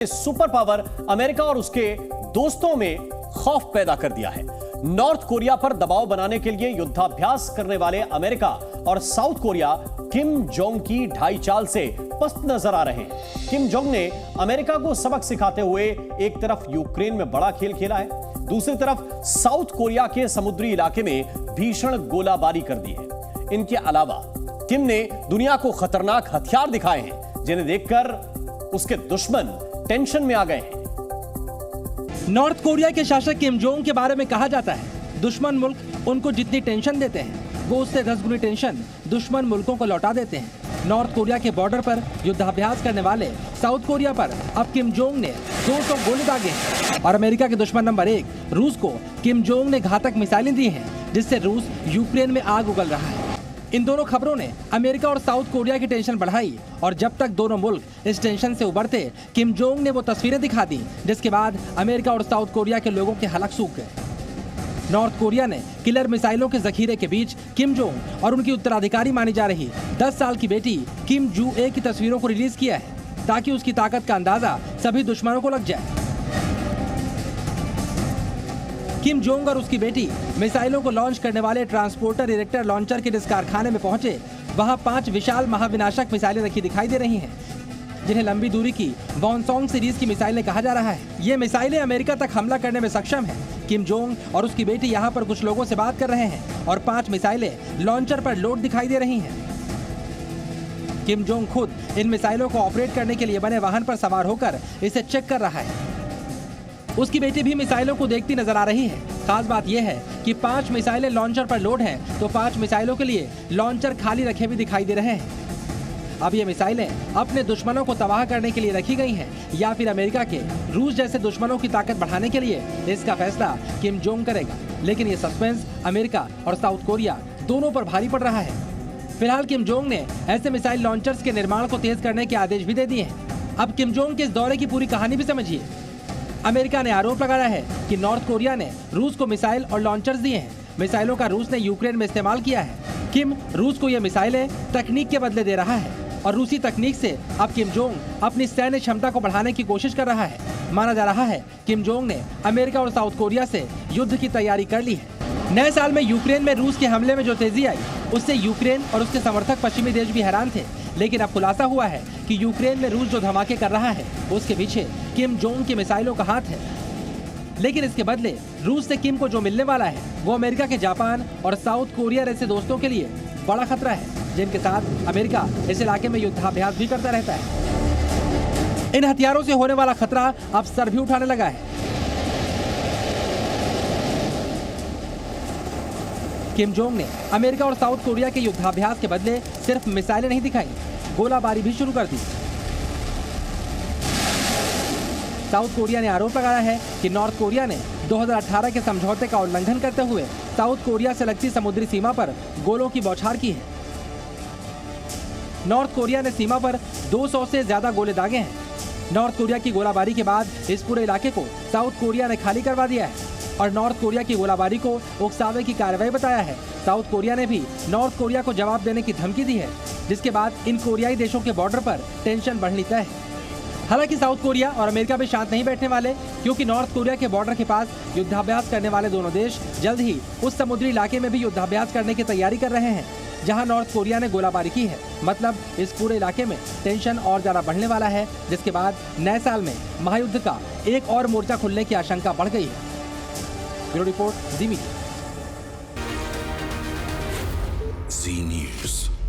Super power America और उसके दोस्तों में खौफ पैदा कर दिया है। नॉर्थ कोरिया पर दबाव बनाने के लिए युद्धाभ्यास करने वाले अमेरिका और साउथ कोरिया किम जोंग की ढाई चाल से पस्त नजर आ रहे हैं। किम जोंग ने अमेरिका को सबक सिखाते हुए एक तरफ यूक्रेन में बड़ा खेल खेला है, दूसरी तरफ साउथ कोरिया के समुद्री इलाके में भीषण गोलाबारी कर दी है। इनके अलावा किम ने दुनिया को खतरनाक हथियार दिखाए हैं, जिन्हें देखकर उसके दुश्मन टेंशन में आ गए हैं। नॉर्थ कोरिया के शासक किम जोंग के बारे में कहा जाता है, दुश्मन मुल्क उनको जितनी टेंशन देते हैं, वो उससे 10 गुनी टेंशन दुश्मन मुल्कों को लौटा देते हैं। नॉर्थ कोरिया के बॉर्डर पर युद्धाभ्यास करने वाले साउथ कोरिया पर अब किम जोंग ने 200 गोले दागे हैं और अमेरिका के दुश्मन नंबर 1 रूस को किम जोंग ने घातक मिसाइलें दी हैं, जिससे रूस यूक्रेन में आग उगल रहा है। इन दोनों खबरों ने अमेरिका और साउथ कोरिया की टेंशन बढ़ाई और जब तक दोनों मुल्क इस टेंशन से उबरते, किम जोंग ने वो तस्वीरें दिखा दी जिसके बाद अमेरिका और साउथ कोरिया के लोगों के हलक सूख गए। नॉर्थ कोरिया ने किलर मिसाइलों के जखीरे के बीच किम जोंग और उनकी उत्तराधिकारी मानी जा रही 10 साल की बेटी किम जू ए की तस्वीरों को रिलीज किया है, ताकि उसकी ताकत का अंदाजा सभी दुश्मनों को लग जाए। किम जोंग और उसकी बेटी मिसाइलों को लॉन्च करने वाले ट्रांसपोर्टर इरेक्टर लॉन्चर के जिस कारखाने में पहुंचे, वहां 5 विशाल महाविनाशक मिसाइलें रखी दिखाई दे रही हैं, जिन्हें लंबी दूरी की वॉनसोंग सीरीज की मिसाइलें कहा जा रहा है। ये मिसाइलें अमेरिका तक हमला करने में सक्षम हैं। किम जोंग और उसकी बेटी यहाँ पर कुछ लोगों से बात कर रहे हैं और 5 मिसाइलें लॉन्चर पर लोड दिखाई दे रही हैं। किम जोंग खुद इन मिसाइलों को ऑपरेट करने के लिए बने वाहन पर सवार होकर इसे चेक कर रहा है। उसकी बेटी भी मिसाइलों को देखती नजर आ रही है। खास बात यह है कि 5 मिसाइलें लॉन्चर पर लोड हैं, तो 5 मिसाइलों के लिए लॉन्चर खाली रखे भी दिखाई दे रहे हैं। अब ये मिसाइलें अपने दुश्मनों को तबाह करने के लिए रखी गई हैं या फिर अमेरिका के रूस जैसे दुश्मनों की ताकत बढ़ाने के लिए, इसका फैसला किम जोंग करेगा। लेकिन ये सस्पेंस अमेरिका और साउथ कोरिया दोनों पर भारी पड़ रहा है। फिलहाल किम जोंग ने ऐसे मिसाइल लॉन्चर्स के निर्माण को तेज करने के आदेश भी दे दिए हैं। अब किम जोंग के इस दौरे की पूरी कहानी भी समझिए। अमेरिका ने आरोप लगाया है कि नॉर्थ कोरिया ने रूस को मिसाइल और लॉन्चर्स दिए हैं। मिसाइलों का रूस ने यूक्रेन में इस्तेमाल किया है। किम रूस को ये मिसाइलें तकनीक के बदले दे रहा है और रूसी तकनीक से अब किम जोंग अपनी सैन्य क्षमता को बढ़ाने की कोशिश कर रहा है। माना जा रहा है किम जोंग ने अमेरिका और साउथ कोरिया से युद्ध की तैयारी कर ली है। नए साल में यूक्रेन में रूस के हमले में जो तेजी आई, उससे यूक्रेन और उसके समर्थक पश्चिमी देश भी हैरान थे। लेकिन अब खुलासा हुआ है कि यूक्रेन में रूस जो धमाके कर रहा है, उसके पीछे किम जोंग की मिसाइलों का हाथ है। लेकिन इसके बदले रूस से किम को जो मिलने वाला है, वो अमेरिका के जापान और साउथ कोरिया जैसे दोस्तों के लिए बड़ा खतरा है, जिनके साथ अमेरिका इस इलाके में युद्धाभ्यास भी करता रहता है। इन हथियारों से होने वाला खतरा अब सर भी उठाने लगा है। किम जोंग ने अमेरिका और साउथ कोरिया के युद्धाभ्यास के बदले सिर्फ मिसाइलें नहीं दिखाई, गोलाबारी भी शुरू कर दी। साउथ कोरिया ने आरोप लगाया है कि नॉर्थ कोरिया ने 2018 के समझौते का उल्लंघन करते हुए साउथ कोरिया से लगती समुद्री सीमा पर गोलों की बौछार की है। नॉर्थ कोरिया ने सीमा पर 200 से ज्यादा गोले दागे हैं। नॉर्थ कोरिया की गोलाबारी के बाद इस पूरे इलाके को साउथ कोरिया ने खाली करवा दिया है और नॉर्थ कोरिया की गोलाबारी को उकसावे की कार्रवाई बताया है। साउथ कोरिया ने भी नॉर्थ कोरिया को जवाब देने की धमकी दी है, जिसके बाद इन कोरियाई देशों के बॉर्डर पर टेंशन बढ़नी तय है। हालांकि साउथ कोरिया और अमेरिका भी शांत नहीं बैठने वाले, क्योंकि नॉर्थ कोरिया के बॉर्डर के पास युद्धाभ्यास करने वाले दोनों देश जल्द ही उस समुद्री इलाके में भी युद्धाभ्यास करने की तैयारी कर रहे हैं, जहां नॉर्थ कोरिया ने गोलाबारी की है। मतलब इस पूरे इलाके में टेंशन और ज्यादा बढ़ने वाला है, जिसके बाद नए साल में महायुद्ध का एक और मोर्चा खुलने की आशंका बढ़ गई है। ब्यूरो रिपोर्ट, जी मीडिया। जी न्यूज़।